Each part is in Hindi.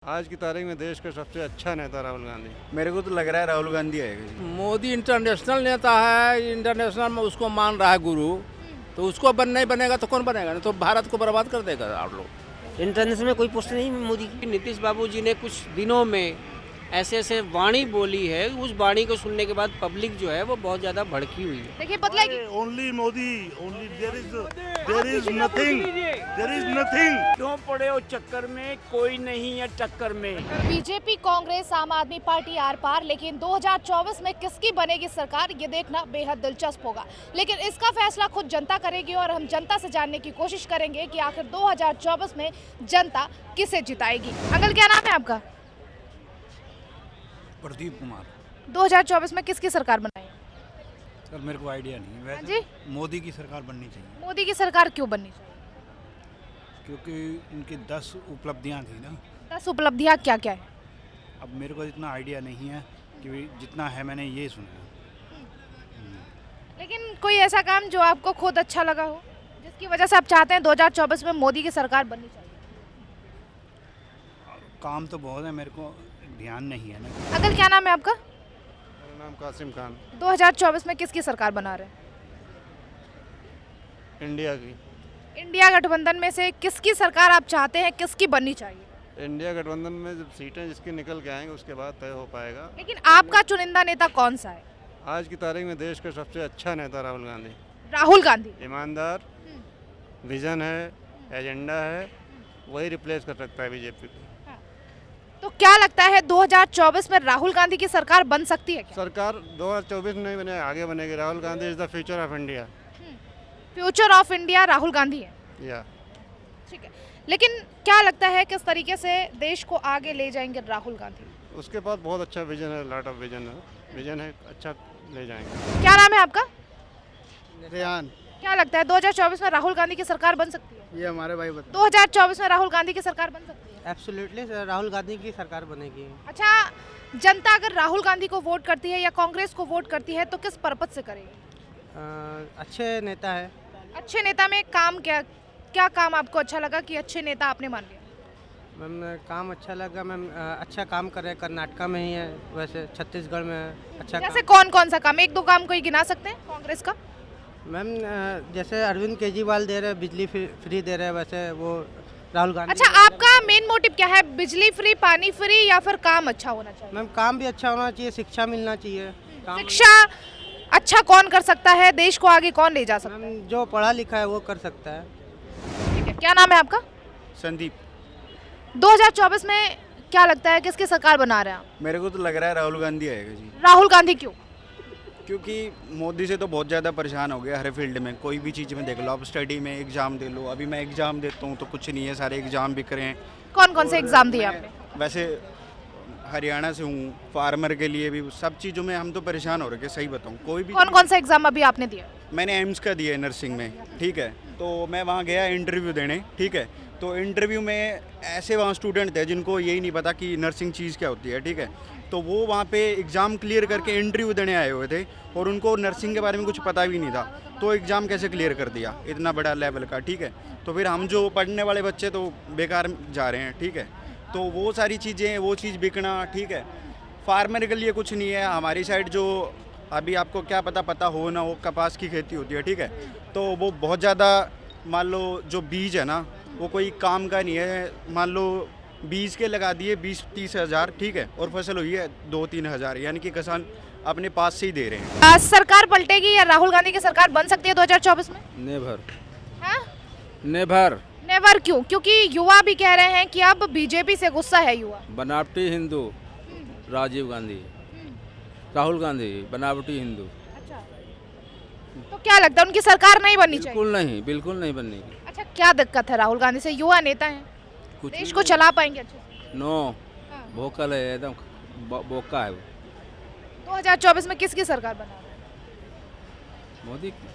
आज की तारीख में देश का सबसे अच्छा नेता राहुल गांधी। मेरे को तो लग रहा है राहुल गांधी आएगा जी। मोदी इंटरनेशनल नेता है, इंटरनेशनल में उसको मान रहा है गुरु, तो उसको नहीं बनेगा तो कौन बनेगा? नहीं तो भारत को बर्बाद कर देगा आप लोग। इंटरनेशनल में कोई पोस्ट नहीं मोदी की। नीतीश बाबू जी ने कुछ दिनों में ऐसे ऐसे वाणी बोली है, उस वाणी को सुनने के बाद पब्लिक जो है वो बहुत ज्यादा भड़की हुई है। देखिए बदलेगी। Only Modi, only there is nothing. क्यों पड़े हो चक्कर में, कोई नहीं है टक्कर में। बीजेपी, कांग्रेस, आम आदमी पार्टी आर पार, लेकिन 2024 में किसकी बनेगी सरकार ये देखना बेहद दिलचस्प होगा। लेकिन इसका फैसला खुद जनता करेगी और हम जनता से जानने की कोशिश करेंगे कि आखिर 2024 में जनता किसे जिताएगी। अंकल क्या नाम है आपका? प्रदीप कुमार। 2024 में किसकी सरकार बनाएगी? सर मेरे को आइडिया नहीं, वैसे जी? मोदी की सरकार बननी चाहिए मोदी की सरकार क्यों बननी चाहिए? क्योंकि इनकी 10 उपलब्धियां थी ना। 10 उपलब्धियां क्या क्या है? अब मेरे को इतना आइडिया नहीं है कि जितना है मैंने ये सुना। लेकिन कोई ऐसा काम जो आपको खुद अच्छा लगा हो, जिसकी वजह से आप चाहते हैं 2024 में मोदी की सरकार बननी चाहिए? काम तो बहुत है, मेरे को ध्यान नहीं है ना। अंकल क्या नाम है आपका? मेरा नाम कासिम खान। 2024 में किसकी सरकार बना रहे हैं? इंडिया की। इंडिया गठबंधन में से किसकी सरकार आप चाहते हैं, किसकी बननी चाहिए? इंडिया गठबंधन में जब सीटें जिसकी निकल के आएंगे उसके बाद तय हो पाएगा। लेकिन आपका चुनिंदा नेता कौन सा है? आज की तारीख में देश का सबसे अच्छा नेता राहुल गांधी। राहुल गांधी। ईमानदार, विजन है, एजेंडा है, वही रिप्लेस कर सकता है बीजेपी को। तो क्या लगता है 2024 में राहुल गांधी की सरकार बन सकती है क्या? सरकार 2024 में नहीं बने, आगे बनेगी। Rahul Gandhi is the future of India. Future of India Rahul Gandhi है। या ठीक है, लेकिन क्या लगता है किस तरीके से देश को आगे ले जाएंगे राहुल गांधी? उसके पास बहुत अच्छा विजन है, लॉट ऑफ विजन है, अच्छा ले जाएंगे। क्या नाम है आपका? रेहान। क्या लगता है 2024 में राहुल गांधी की सरकार बन सकती है? ये हमारे भाई बता। 2024 में राहुल गांधी की सरकार बन सकती है? एब्सोल्युटली राहुल गांधी की सरकार बनेगी। अच्छा, जनता अगर राहुल गांधी को वोट करती है या कांग्रेस को वोट करती है तो किस पर्पज से करेगी? अच्छे नेता है। अच्छे नेता में काम क्या काम आपको अच्छा लगा कि अच्छे नेता आपने मान लिया? मैम काम अच्छा लगा मैम, अच्छा काम कर रहे हैं। कर्नाटका में ही है, वैसे छत्तीसगढ़ में अच्छा जैसे कौन कौन सा काम, एक दो काम कोई गिना सकते हैं कांग्रेस का? मैम जैसे अरविंद केजरीवाल दे रहे हैं, बिजली फ्री दे रहे हैं, वैसे वो राहुल गांधी। अच्छा, आपका मेन मोटिव क्या है? बिजली फ्री, पानी फ्री या फिर काम अच्छा होना चाहिए? मैम काम भी अच्छा होना चाहिए, शिक्षा मिलना चाहिए। शिक्षा अच्छा कौन कर सकता है? देश को आगे कौन ले जा सकता है? मैम जो पढ़ा लिखा है वो कर सकता है। ठीक है, क्या नाम है आपका? संदीप। 2024 में क्या लगता है किसकी सरकार बना रहे हैं आप? मेरे को तो लग रहा है राहुल गांधी आएगा जी। राहुल गांधी क्यों? क्योंकि मोदी से तो बहुत ज़्यादा परेशान हो गया हर फील्ड में। कोई भी चीज़ में देख लो, आप स्टडी में एग्ज़ाम दे लो। अभी मैं एग्ज़ाम देता हूँ तो कुछ नहीं है, सारे एग्ज़ाम बिक रहे हैं। कौन कौन से एग्जाम दिए आपने? वैसे हरियाणा से हूँ, फार्मर के लिए भी सब चीज़ों में हम तो परेशान हो रहे हैं। सही बताऊँ, कोई भी कौन कौन सा एग्जाम अभी आपने दिया? मैंने एम्स का दिया है नर्सिंग में, ठीक है। तो मैं वहाँ गया इंटरव्यू देने, ठीक है। तो इंटरव्यू में ऐसे वहाँ स्टूडेंट थे जिनको यही नहीं पता कि नर्सिंग चीज़ क्या होती है, ठीक है। तो वो वहाँ पे एग्ज़ाम क्लियर करके इंटरव्यू देने आए हुए थे और उनको नर्सिंग के बारे में कुछ पता भी नहीं था। तो एग्ज़ाम कैसे क्लियर कर दिया इतना बड़ा लेवल का, ठीक है। तो फिर हम जो पढ़ने वाले बच्चे तो बेकार जा रहे हैं, ठीक है। तो वो सारी चीज़ें, वो चीज़ बिकना, ठीक है। फार्मर के लिए कुछ नहीं है। हमारी साइड जो अभी आपको क्या पता हो ना हो, कपास की खेती होती है, ठीक है। तो वो बहुत ज़्यादा, मान लो जो बीज है ना वो कोई काम का नहीं है। मान लो बीज के लगा दिए 20-30 हज़ार, ठीक है, और फसल हुई है 2-3 हज़ार, यानी कि किसान अपने पास से ही दे रहे हैं। सरकार पलटेगी या राहुल गांधी की सरकार बन सकती है 2024 में? नेवर। हाँ? नेवर। नेवर क्यों? क्योंकि युवा भी कह रहे हैं कि अब बीजेपी से गुस्सा है युवा। बनावटी हिंदू राजीव गांधी, राहुल गांधी बनावटी हिंदू। अच्छा, तो क्या लगता है उनकी सरकार नहीं बननी चाहिए? बिल्कुल नहीं बनने की। अच्छा, क्या दिक्कत है राहुल गांधी से? युवा नेता हैं, कुछ देश को चला पाएंगे अच्छे से? नो, हाँ। भोकल है एकदम, बोका है वो। 2024 में किसकी सरकार बना रहे हैं? मोदी की।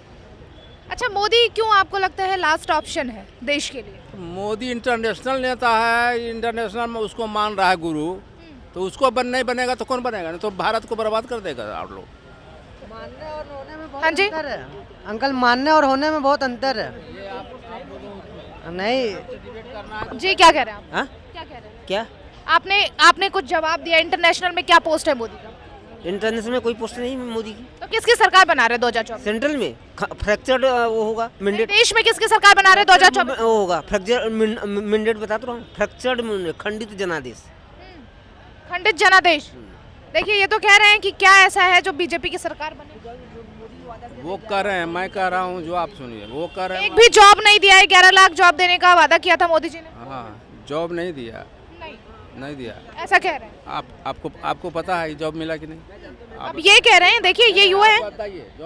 अच्छा, मोदी क्यों आपको लगता है लास्ट ऑप्शन है देश के लिए? मोदी इंटरनेशनल नेता है, इंटरनेशनल में उसको मान रहा है गुरु, तो उसको नहीं बनेगा तो कौन बनेगा? नहीं तो भारत को बर्बाद कर देगा आप लोग। मानने और होने में बहुत हाँ जी? अंतर है अंकल, मानने और होने में बहुत अंतर है। नहीं जी क्या कह रहे हैं आप? हाँ क्या कह रहे हैं? क्या आपने कुछ जवाब दिया। इंटरनेशनल में क्या पोस्ट है मोदी का? इंटरनेशनल में कोई पोस्ट नहीं है मोदी की। तो किसकी सरकार बना रहे 2024? सेंट्रल में फ्रैक्चर्ड वो होगा मैंडेट, देश में किसकी सरकार बना रहे 2024? वो होगा फ्रैक्चर मैंडेट, बता तो रहा हूँ, फ्रैक्चर्ड खंडित जनादेश। खंडित जनादेश। देखिए ये तो कह रहे हैं कि क्या ऐसा है जो बीजेपी की सरकार बने? वो कर रहे हैं, मैं कह रहा हूँ जो आप सुनिए, वो कर रहे हैं। एक भी जॉब नहीं दिया है। 11 लाख जॉब देने का वादा किया था मोदी जी ने। हाँ, जॉब नहीं दिया, नहीं दिया। ऐसा कह रहे हैं। आपको पता है जॉब मिला कि नहीं? अब ये कह रहे हैं, देखिए ये युवा है।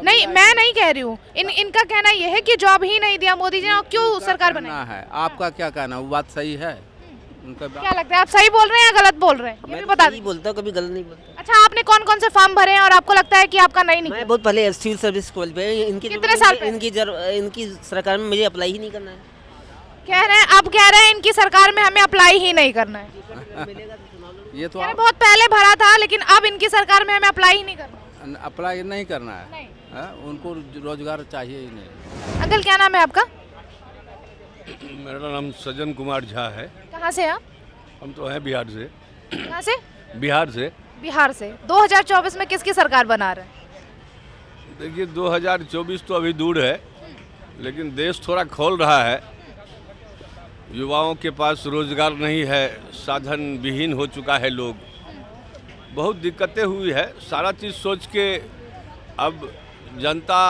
नहीं, मैं नहीं कह रही हूँ, इनका कहना ये है कि जॉब ही नहीं दिया मोदी जी ने, क्यों सरकार बनाई है? आपका क्या कहना, वो बात सही है? उनका क्या लगता है, आप सही बोल रहे हैं या गलत बोल रहे हैं? ये भी बता दीजिए। बोलता हूँ, कभी गलत नहीं बोलता। अच्छा, आपने कौन कौन से फॉर्म भरे हैं और आपको लगता है कि आपका नहीं निकला? मैं बहुत पहले सिविल सर्विस खोल पे, कितने साल पहले? इनकी सरकार में मुझे अप्लाई ही नहीं करना है। कह रहे हैं, अब कह रहे हैं इनकी सरकार में हमें अप्लाई ही नहीं करना है। ये तो मैंने बहुत पहले भरा था, लेकिन अब इनकी सरकार में हमें अप्लाई ही नहीं करना। अप्लाई नहीं करना है। नहीं। उनको रोजगार चाहिए ही नहीं। अंकल क्या नाम है आपका? मेरा नाम सज्जन कुमार झा है। कहाँ से आप? हम तो हैं बिहार से। कहाँ से? बिहार से। बिहार से। 2024 में किसकी सरकार बना रहे हैं? देखिए 2024 तो अभी दूर है, लेकिन देश थोड़ा खोल रहा है। युवाओं के पास रोजगार नहीं है, साधन विहीन हो चुका है लोग, बहुत दिक्कतें हुई है। सारा चीज़ सोच के अब जनता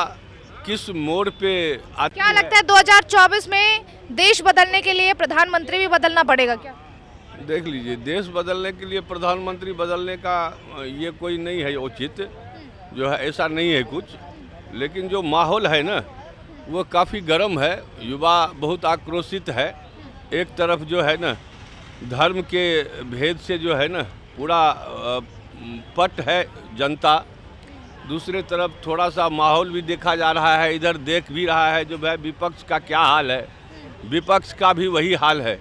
किस मोड़ पे आती क्या है। लगता है 2024 में देश बदलने के लिए प्रधानमंत्री भी बदलना पड़ेगा क्या? देख लीजिए, देश बदलने के लिए प्रधानमंत्री बदलने का ये कोई नहीं है उचित, जो है ऐसा नहीं है कुछ। लेकिन जो माहौल है ना, वो काफ़ी गर्म है, युवा बहुत आक्रोशित है। एक तरफ जो है ना धर्म के भेद से जो है ना पूरा पट है जनता, दूसरे तरफ थोड़ा सा माहौल भी देखा जा रहा है, इधर देख भी रहा है जो भाई विपक्ष का क्या हाल है, विपक्ष का भी वही हाल है।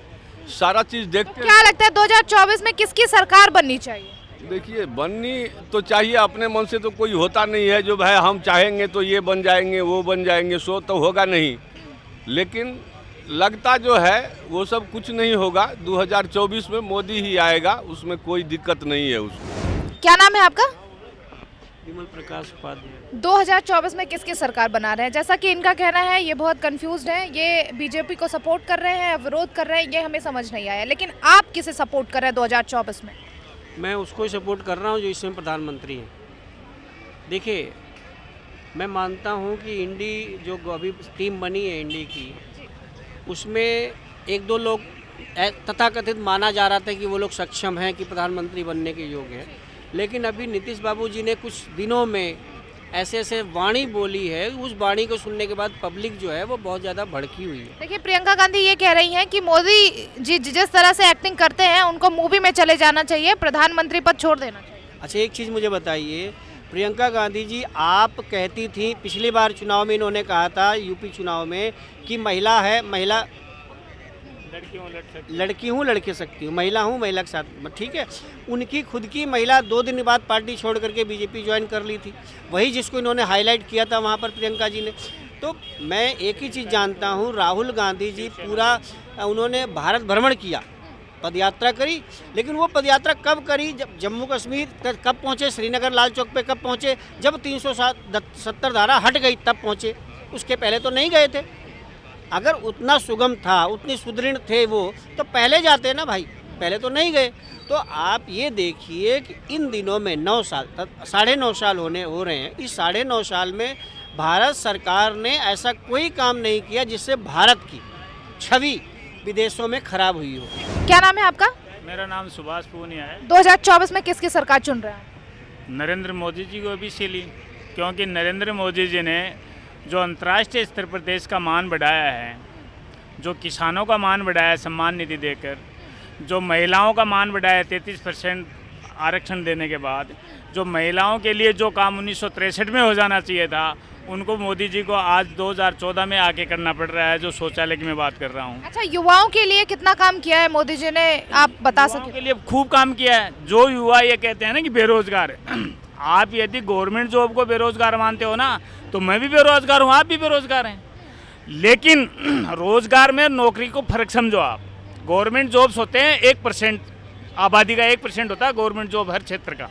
सारा चीज़ देखते क्या लगता है 2024 में किसकी सरकार बननी चाहिए? देखिए, बननी तो चाहिए, अपने मन से तो कोई होता नहीं है जो भाई हम चाहेंगे तो ये बन जाएंगे वो बन जाएंगे, सो तो होगा नहीं। लेकिन लगता जो है वो सब कुछ नहीं होगा। 2024 में मोदी ही आएगा, उसमें कोई दिक्कत नहीं है उसको। क्या नाम है आपका? विमल प्रकाश उपाध्याय। 2024 में किसकी सरकार बना रहे हैं? जैसा कि इनका कहना है, ये बहुत कंफ्यूज्ड है, ये बीजेपी को सपोर्ट कर रहे हैं या विरोध कर रहे हैं, ये हमें समझ नहीं आया। लेकिन आप किसे सपोर्ट कर रहे हैं 2024 में? मैं उसको ही सपोर्ट कर रहा हूँ जो इस समय प्रधानमंत्री हैं। देखिए, मैं मानता हूँ कि इंडी जो अभी टीम बनी है इंडी की, उसमें एक दो लोग तथाकथित माना जा रहा था कि वो लोग सक्षम हैं कि प्रधानमंत्री बनने के योग्य हैं। लेकिन अभी नीतीश बाबू जी ने कुछ दिनों में ऐसे वाणी बोली है, उस वाणी को सुनने के बाद पब्लिक जो है वो बहुत ज़्यादा भड़की हुई है। देखिए, प्रियंका गांधी ये कह रही हैं कि मोदी जी जिस तरह से एक्टिंग करते हैं उनको मूवी में चले जाना चाहिए, प्रधानमंत्री पद छोड़ देना चाहिए। अच्छा, एक चीज़ मुझे बताइए, प्रियंका गांधी जी आप कहती थी, पिछली बार चुनाव में इन्होंने कहा था यूपी चुनाव में कि महिला है, महिला लड़की हूँ लड़के सकती हूँ, महिला हूँ महिला के साथ, ठीक है। उनकी खुद की महिला 2 दिन बाद पार्टी छोड़ करके बीजेपी ज्वाइन कर ली थी, वही जिसको इन्होंने हाईलाइट किया था वहाँ पर प्रियंका जी ने। तो मैं एक ही चीज़ जानता हूँ, राहुल गांधी जी पूरा उन्होंने भारत भ्रमण किया, पदयात्रा करी, लेकिन वो पदयात्रा कब करी? जब जम्मू कश्मीर कब पहुँचे, श्रीनगर लाल चौक पे कब पहुँचे? जब 370 धारा हट गई तब पहुँचे, उसके पहले तो नहीं गए थे। अगर उतना सुगम था, उतनी सुदृढ़ थे वो, तो पहले जाते ना भाई, पहले तो नहीं गए। तो आप ये देखिए कि इन दिनों में 9 साल, 9.5 साल हो रहे हैं, इस 9.5 साल में भारत सरकार ने ऐसा कोई काम नहीं किया जिससे भारत की छवि विदेशों में खराब हुई हो। क्या नाम है आपका? मेरा नाम सुभाष पूनिया है। 2024 में किसकी सरकार चुन रहे हैं? नरेंद्र मोदी जी को भी इसीलिए क्योंकि नरेंद्र मोदी जी ने जो अंतर्राष्ट्रीय स्तर पर देश का मान बढ़ाया है, जो किसानों का मान बढ़ाया है सम्मान निधि देकर, जो महिलाओं का मान बढ़ाया 33% आरक्षण देने के बाद, जो महिलाओं के लिए जो काम 1963 में हो जाना चाहिए था, उनको मोदी जी को आज 2014 में आके करना पड़ रहा है, जो शौचालय की मैं बात कर रहा हूँ। अच्छा, युवाओं के लिए कितना काम किया है मोदी जी ने, आप बता सकें? के लिए खूब काम किया है। जो युवा ये कहते हैं ना कि बेरोजगार है, आप यदि गवर्नमेंट जॉब को बेरोजगार मानते हो ना, तो मैं भी बेरोजगार हूँ, आप भी बेरोजगार हैं। लेकिन रोजगार में नौकरी को फर्क समझो आप। गवर्नमेंट जॉब्स होते हैं 1% आबादी का 1% होता है गवर्नमेंट जॉब हर क्षेत्र का।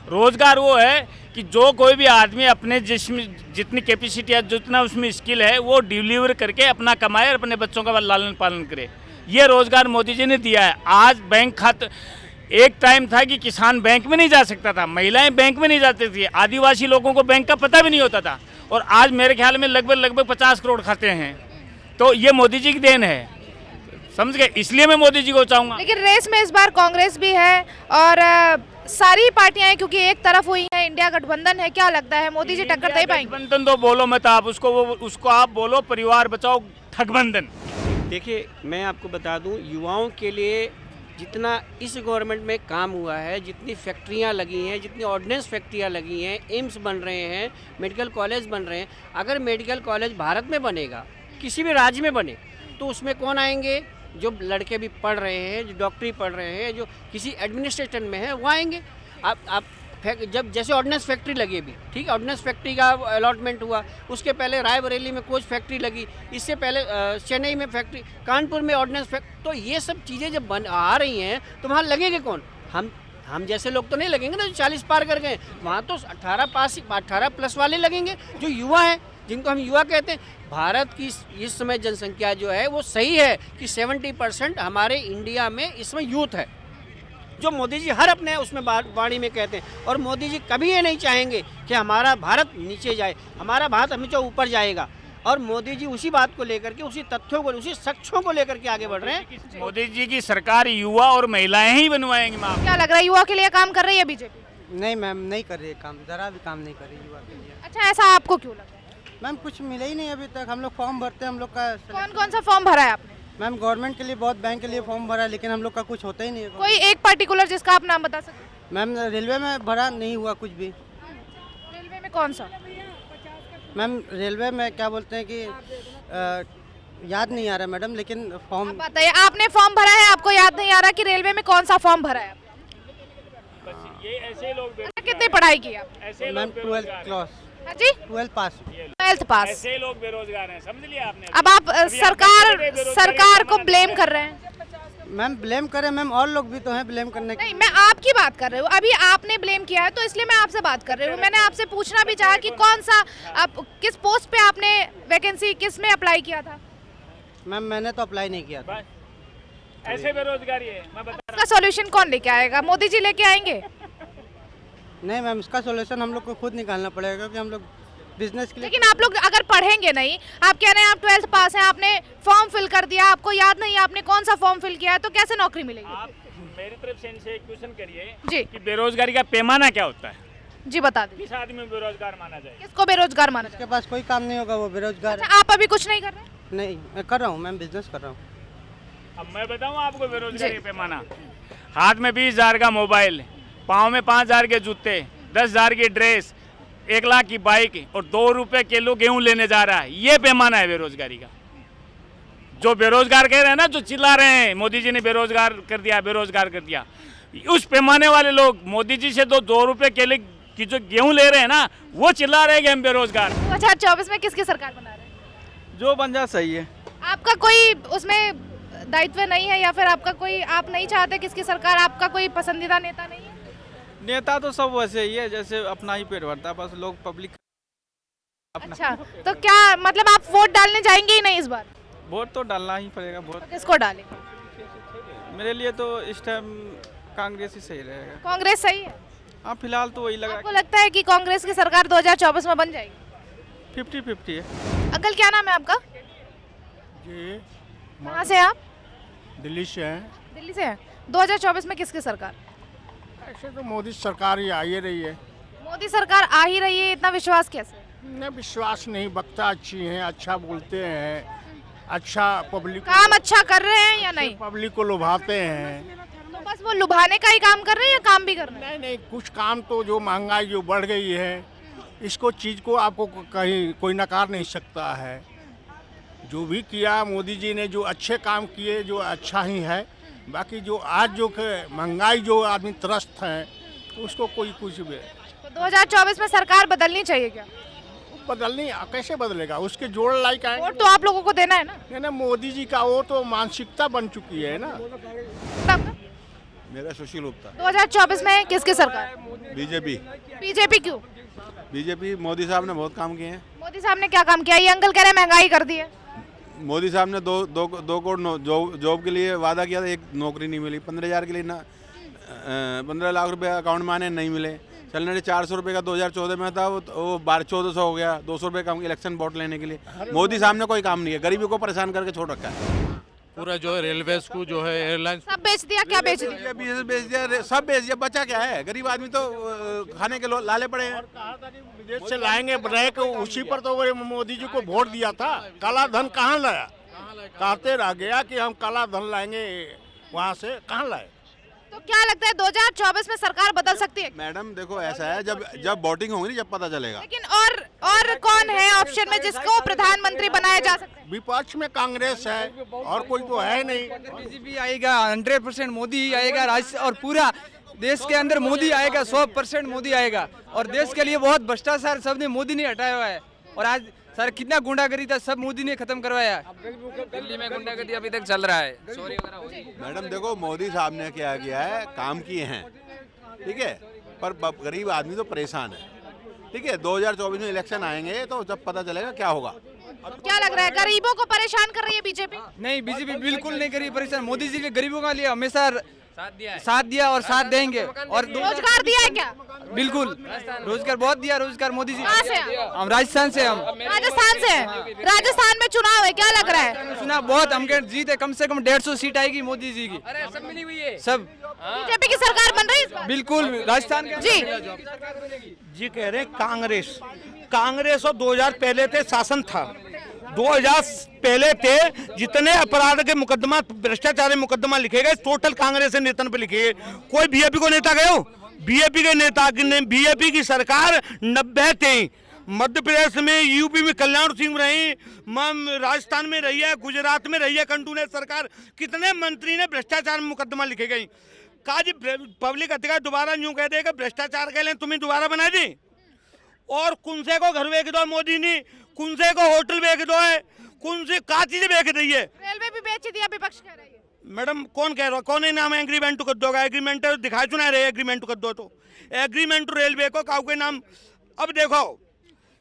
रोजगार वो है कि जो कोई भी आदमी अपने जिसमें जितनी कैपेसिटी है, जितना उसमें स्किल है, वो डिलीवर करके अपना कमाए और अपने बच्चों का लालन पालन करे। ये रोजगार मोदी जी ने दिया है। आज बैंक खाता, एक टाइम था कि किसान बैंक में नहीं जा सकता था, महिलाएं बैंक में नहीं जाती थी, आदिवासी लोगों को बैंक का पता भी नहीं होता था, और आज मेरे ख्याल में लगभग 50 करोड़ खाते हैं। तो ये मोदी जी की देन है, समझ गए, इसलिए मैं मोदी जी को चाहूँगा। लेकिन रेस में इस बार कांग्रेस भी है और सारी पार्टियां हैं, क्योंकि एक तरफ हुई है, इंडिया गठबंधन है। क्या लगता है मोदी जी टक्कर दे पाएंगे? गठबंधन तो बोलो मत आप, उसको आप बोलो परिवार बचाओ ठगबंधन। देखिए, मैं आपको बता दूं, युवाओं के लिए जितना इस गवर्नमेंट में काम हुआ है, जितनी फैक्ट्रियां लगी हैं, जितनी ऑर्डिनेंस फैक्ट्रियां लगी हैं, एम्स बन रहे हैं, मेडिकल कॉलेज बन रहे हैं, अगर मेडिकल कॉलेज भारत में बनेगा, किसी भी राज्य में बने, तो उसमें कौन आएंगे? जो लड़के भी पढ़ रहे हैं, जो डॉक्टरी पढ़ रहे हैं, जो किसी एडमिनिस्ट्रेशन में है, वो आएंगे। आप जब जैसे ऑर्डिनेंस फैक्ट्री लगी अभी, ठीक है, ऑर्डिनेंस फैक्ट्री का अलॉटमेंट हुआ, उसके पहले रायबरेली में कोच फैक्ट्री लगी, इससे पहले चेन्नई में फैक्ट्री, कानपुर में ऑर्डिनेंस फैक्ट्री। तो ये सब चीज़ें जब आ रही हैं तो वहाँ लगेंगे कौन? हम जैसे लोग तो नहीं लगेंगे ना, जो 40 पार कर गए। वहाँ तो 18 प्लस वाले लगेंगे, जो युवा हैं, जिनको हम युवा कहते हैं। भारत की इस समय जनसंख्या जो है वो सही है कि 70% हमारे इंडिया में इसमें यूथ है, जो मोदी जी हर अपने उसमें वाणी में कहते हैं। और मोदी जी कभी ये नहीं चाहेंगे कि हमारा भारत नीचे जाए, हमारा भारत हमेशा ऊपर जाएगा। और मोदी जी उसी बात को लेकर के, उसी तथ्यों को, उसी सच्चों को लेकर के आगे बढ़ रहे हैं। मोदी जी की सरकार युवा और महिलाएं ही बनवाएंगी। मैम, क्या लग रहा है, युवा के लिए काम कर रही है बीजेपी? नहीं मैम, नहीं कर रही है काम, ज़रा भी काम नहीं कर रही युवा के लिए। अच्छा, ऐसा आपको क्यों लग रहा है? मैम कुछ मिला ही नहीं अभी तक। हम लोग फॉर्म भरते हैं, हम लोग का कौन कौन सा फॉर्म भरा है आपने? मैम गवर्नमेंट के लिए बहुत, बैंक के लिए फॉर्म भरा है, लेकिन हम लोग का कुछ होता ही नहीं है। कोई एक पर्टिकुलर जिसका आप नाम बता सकते हैं? मैम रेलवे में भरा, नहीं हुआ कुछ भी। रेलवे में कौन सा? मैम रेलवे में क्या बोलते हैं कि याद नहीं आ रहा मैडम, लेकिन फॉर्म। आप बताइए, आपने फॉर्म भरा है, आपको याद नहीं आ रहा कि रेलवे में कौन सा फॉर्म भरा है? ये ऐसे लोग कितनी पढ़ाई की आप? Ma'am 12th class. हाँ जी, 12th पास। 12th पास। ऐसे लोग बेरोजगार हैं, समझ लिया आपने। अब आप सरकार को ब्लेम कर रहे हैं? मैम ब्लेम करें मैम, और लोग भी तो हैं ब्लेम करने के। नहीं, मैं आपकी बात कर रही हूँ। अभी आपने ब्लेम किया है तो इसलिए मैं आपसे बात कर रही हूँ। मैंने आपसे पूछना भी चाहा कि कौन सा, आप किस पोस्ट पे आपने वैकेंसी किस में अप्लाई किया था? मैम मैंने तो अप्लाई नहीं किया था। ऐसे बेरोजगारी है, मैं बता इसका सॉल्यूशन कौन लेके आएगा? मोदी जी लेके आएंगे? नहीं मैम, इसका सॉल्यूशन हम लोग को खुद निकालना पड़ेगा, क्योंकि हम लोग बिजनेस के लिए। लेकिन आप लोग अगर पढ़ेंगे नहीं, आप कह रहे हैं आप 12th पास हैं, आपने फॉर्म फिल कर दिया, आपको याद नहीं है आपने कौन सा फॉर्म फिल किया है, तो कैसे नौकरी मिलेगी? आप मेरी तरफ से इनसे एक क्वेश्चन करिए जी कि बेरोजगारी का पैमाना क्या होता है? जी बता दीजिए। किस आदमी को बेरोजगार माना जाए? किसको बेरोजगार माना जिसके जाए? पास कोई काम नहीं होगा वो बेरोजगार है। अच्छा, आप अभी कुछ नहीं कर रहे? नहीं, मैं कर रहा हूँ मैम, बिजनेस कर रहा हूँ। अब मैं बताऊं आपको बेरोजगारी का पैमाना। हाथ में 20,000 का मोबाइल, पाँव में 5,000 के जूते, 10,000 की ड्रेस, 1 लाख की बाइक और 2 रुपए किलो गेहूं लेने जा रहा है, ये पैमाना है बेरोजगारी का। जो बेरोजगार कह रहे हैं ना, जो चिल्ला रहे हैं मोदी जी ने बेरोजगार कर दिया, बेरोजगार कर दिया, उस पैमाने वाले लोग मोदी जी से 2 रुपए किलो की जो गेहूं ले रहे हैं ना, वो चिल्ला रहे हैं कि हम बेरोजगार। 2024 में किसकी सरकार बना रहे हैं? जो बन जा सही है। आपका कोई उसमें दायित्व नहीं है, या फिर आपका कोई, आप नहीं चाहते किसकी सरकार? आपका कोई पसंदीदा नेता नहीं है? नेता तो सब वैसे ही है, जैसे अपना ही पेट भरता है, बस लोग पब्लिक। अच्छा, तो क्या मतलब आप वोट डालने जाएंगे ही नहीं इस बार? वोट तो डालना ही पड़ेगा। वोट तो किसको डालें? मेरे लिए तो इस टाइम कांग्रेस ही सही रहेगा। कांग्रेस सही है? हाँ, फिलहाल तो वही लगा। आपको लगता है कि कांग्रेस की सरकार 2024 में बन जाएगी? 50-50 है। अंकल क्या नाम है आपका? जी, कहाँ से आप? दिल्ली से हैं। दिल्ली से हैं। 2024 में किसकी सरकार? ऐसे तो मोदी सरकार ही आ ही रही है। मोदी सरकार आ ही रही है, इतना विश्वास कैसे? न विश्वास नहीं, वक्ता अच्छी हैं, अच्छा बोलते हैं, अच्छा पब्लिक काम अच्छा कर रहे हैं या नहीं? पब्लिक को लुभाते हैं। तो बस वो लुभाने का ही काम कर रहे हैं या काम भी कर रहे हैं? नहीं नहीं, कुछ काम तो जो महंगाई जो बढ़ गई है, इसको चीज़ को आपको कहीं कोई नकार नहीं सकता है। जो भी किया मोदी जी ने, जो अच्छे काम किए, जो अच्छा ही है। बाकी जो आज जो महंगाई जो आदमी त्रस्त है, उसको कोई कुछ भी। तो 2024 में सरकार बदलनी चाहिए क्या? बदलनी कैसे बदलेगा? उसके जोड़ लायक आए वोट तो आप लोगों को देना है ना? ना। मोदी जी का वो तो मानसिकता बन चुकी है ना। आपका? मेरा सुशील गुप्ता। 2024 में किसकी सरकार? बीजेपी। बीजेपी क्यों? बीजेपी मोदी साहब ने बहुत काम किए हैं। मोदी साहब ने क्या काम किया? ये अंकल कह रहे हैं महंगाई कर दी है। मोदी साहब ने दो करोड़ जॉब के लिए वादा किया था, एक नौकरी नहीं मिली। 15,000 के लिए ना 15 लाख रुपए अकाउंट में आने नहीं मिले। चलने 400 रुपये का 2014 में था, वो 1400 हो गया। 200 रुपये कम इलेक्शन वोट लेने के लिए। मोदी साहब ने कोई काम नहीं है, गरीबी को परेशान करके छोड़ रखा है। पूरा जो है रेलवेज को जो है एयरलाइंस सब बेच दिया। क्या बेच दिया? बेच दिया, सब बेच दिया। बचा क्या है? गरीब आदमी तो खाने के लाले पड़े हैं। विदेश से लाएंगे ब्रैक, उसी पर तो वो मोदी जी को वोट दिया था। काला धन कहाँ लाया? कहते रह गया कि हम काला धन लाएंगे, वहाँ से कहाँ लाए? तो क्या लगता है 2024 में सरकार बदल सकती है? मैडम देखो, ऐसा है, जब वोटिंग होगी जब पता चलेगा। लेकिन और कौन है ऑप्शन में जिसको प्रधानमंत्री बनाया जा सकता है? विपक्ष में कांग्रेस है और कोई तो है नहीं। बीजेपी आएगा, 100% मोदी ही आएगा। राज्य और पूरा देश के अंदर मोदी आएगा, 100% मोदी आएगा। और देश के लिए बहुत भ्रष्टाचार सबने मोदी ने हटाया हुआ है। और आज सर कितना गुंडागर्दी था, सब मोदी ने खत्म करवाया। दिल्ली में गुंडागर्दी अभी तक चल रहा है, चोरी वगैरह हो रही है। मैडम देखो, मोदी साहब ने क्या किया है, काम किए हैं, ठीक है, पर गरीब आदमी तो परेशान है, ठीक है। 2024 में इलेक्शन आएंगे तो जब पता चलेगा क्या होगा। क्या लग रहा है, गरीबों को परेशान कर रही है बीजेपी? नहीं, बीजेपी बिल्कुल नहीं करी परेशान। मोदी जी ने गरीबों का लिए हमेशा साथ दिया और साथ देंगे। और रोजगार दिया है क्या? बिल्कुल, रोजगार बहुत दिया। रोजगार मोदी जी। कहाँ से? हम राजस्थान से। हम राजस्थान से। राजस्थान में चुनाव है, क्या लग रहा है? सुना बहुत हम जीत है, कम से कम 150 सीट आएगी मोदी जी की। अरे सब मिली हुई है, सब। बीजेपी की सरकार बन रही है? बिल्कुल, राजस्थान के जी जी कह रहे कांग्रेस और 2000 पहले थे शासन था। 2000 पहले थे, जितने अपराध के मुकदमा, भ्रष्टाचार के मुकदमा लिखे गए, टोटल कांग्रेस के नेतन पे लिखे गए। कोई बीजेपी को नेता गए हो? बीजेपी के नेता, बीजेपी की सरकार 90 थे। मध्य प्रदेश में, यूपी में कल्याण सिंह रही, राजस्थान में रही है, गुजरात में रही है कंटू ने सरकार। कितने मंत्री ने भ्रष्टाचार में मुकदमा लिखे गए? काज पब्लिक अधिकार दोबारा यूं कह देगा भ्रष्टाचार के लिए तुम्हें दोबारा बना दी। और कुंसे को घर बेच दो मोदी ने, कुंसे को होटल बेच दो है, कुंसे का चीजें बेच दी है। रेलवे भी बेच दिया, विपक्ष कह रही है। मैडम कौन कह रहा है? कौन है नाम एग्रीमेंट कर दोगा? एग्रीमेंट दिखाई चुना रहे, एग्रीमेंट कर दो तो एग्रीमेंट रेलवे को काउ के नाम। अब देखो,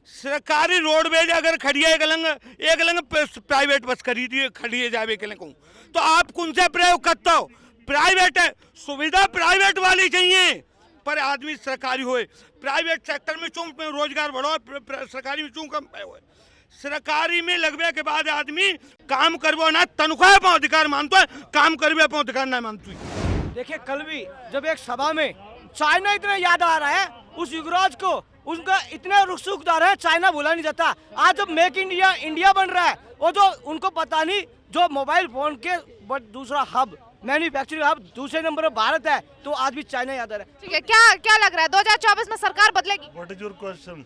सरकारी रोडवेज अगर खड़ी है, एक लंग प्राइवेट बस खड़ी है जावे के लंग, तो आप कौन से प्रयोग करते हो? प्राइवेट है, सुविधा प्राइवेट वाली चाहिए, पर आदमी सरकारी होए। प्राइवेट सेक्टर में चूं रोजगार बढ़ो, सरकारी में चूं कम हो। सरकारी में लगने के बाद आदमी काम करवो ना, तनख्वाह पर अधिकार मानता है, काम करवे पर अधिकार ना मानता है। देखिए, कल भी जब एक सभा में चाइना इतना याद आ रहा है, उस युवराज को, उनका इतना रुखसुखदार है, चाइना भूला नहीं जाता। आज जब मेक इंडिया इंडिया बन रहा है, वो जो उनको पता नहीं, जो मोबाइल फोन के दूसरा हब, मैन्युफैक्चरिंग हब दूसरे नंबर पर भारत है, तो आज भी चाइना याद आ रहा है। ठीक है, क्या लग रहा है 2024 में सरकार बदलेगी? What is your question?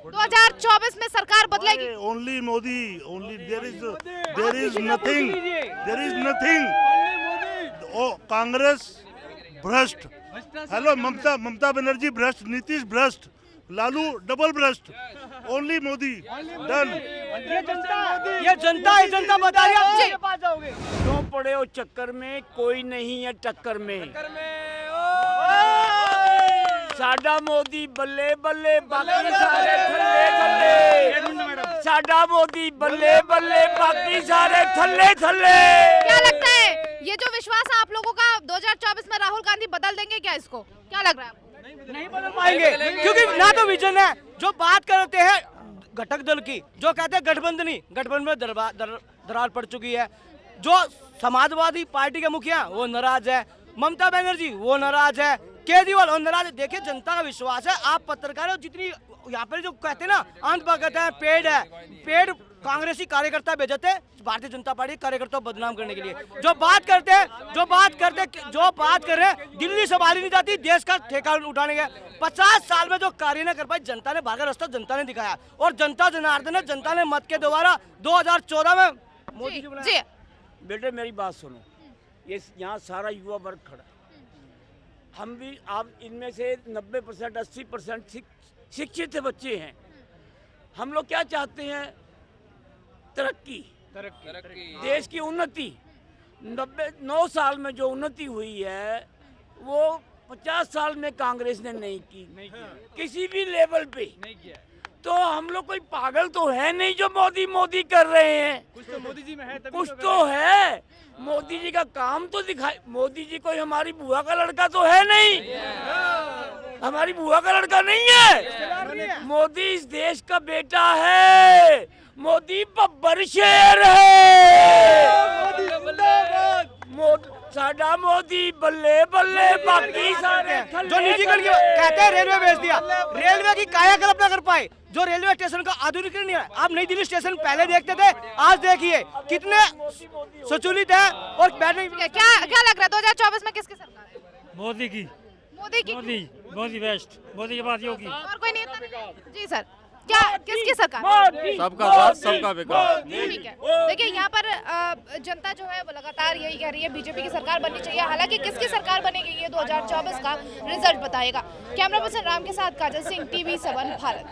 2024 में सरकार बदलेगी? Only Modi. Only there is nothing. Oh, Congress भ्रष्ट। हेलो, ममता बनर्जी भ्रष्ट, नीतीश भ्रष्ट, लालू डबल भ्रष्ट। ओनली मोदी। डन। ये जनता बता रही है, आप पास जाओगे। क्यों पड़े हो चक्कर में? कोई नहीं है टक्कर में। साडा मोदी बल्ले बल्ले, बाकी सारे थल्ले थल्ले। साडा मोदी बल्ले बल्ले, बाकी सारे थल्ले थल्ले। क्या लगता है, ये जो विश्वास है आप लोगों का, 2024 में राहुल गांधी बदल देंगे क्या इसको? क्या लग रहा है? नहीं बदल पाएंगे, क्योंकि ना तो विजन है। जो बात करते हैं घटक दल की, जो कहते हैं गठबंधनी, गठबंधन में दरार पड़ चुकी है। जो समाजवादी पार्टी के मुखिया वो नाराज है, ममता बनर्जी वो नाराज है, केजरीवाल और नाराज। देखिए, जनता का विश्वास है। आप पत्रकार हो, जितनी यहाँ पर जो कहते हैं ना, अंत कहते हैं पेड़ है, पेड़ कांग्रेसी कार्यकर्ता भेजते भारतीय जनता पार्टी कार्यकर्ताओं को बदनाम करने के लिए। जो बात कर रहे हैं, दिल्ली संभाली नहीं जाती, देश का ठेका उठाने गए। 50 साल में जो कार्य न कर पाई, जनता ने भागा रास्ता जनता ने दिखाया, और जनता जनार्दन है। जनता ने मत के द्वारा 2014 में मोदी जी बनाया। बेटे मेरी बात सुनो, ये यहाँ सारा युवा वर्ग खड़ा, हम भी, आप इनमें से 90% 80% शिक्षित बच्चे हैं। हम लोग क्या चाहते हैं? तरक्की, देश की उन्नति। 9 साल में जो उन्नति हुई है, 10 साल में कांग्रेस ने नहीं की, किसी भी लेवल पे नहीं किया। तो हम लोग कोई पागल तो है नहीं जो मोदी मोदी कर रहे हैं। कुछ तो मोदी जी में है, कुछ तो है। मोदी जी का काम तो दिखाई। मोदी जी कोई हमारी बुआ का लड़का तो है नहीं, हमारी बुआ का लड़का नहीं है। मोदी इस देश का बेटा है। मोदी बब्बर शेर है। साडा मोदी बल्ले बल्ले, बाकी सारे जो निजीकरण की कहते हैं रेलवे भेज दिया, रेलवे की कायाकल्प न कर पाए, जो रेलवे स्टेशन का आधुनिकीकरण है। आप नई दिल्ली स्टेशन पहले देखते थे, आज देखिए कितने सुचलित है और बैठने। क्या लग रहा है 2024 में किसकी सरकार है? मोदी की। मोदी की। मोदी बेस्ट, मोदी के बाद योगी। और कोई नेता नहीं? जी सर, क्या किसकी सरकार? सबका साथ सबका विकास। ठीक है, देखिए यहाँ पर जनता जो है वो लगातार यही कह रही है बीजेपी की सरकार बननी चाहिए। हालांकि किसकी सरकार बनेगी ये 2024 का रिजल्ट बताएगा। कैमरा पर्सन राम के साथ काजल सिंह, TV7 भारत।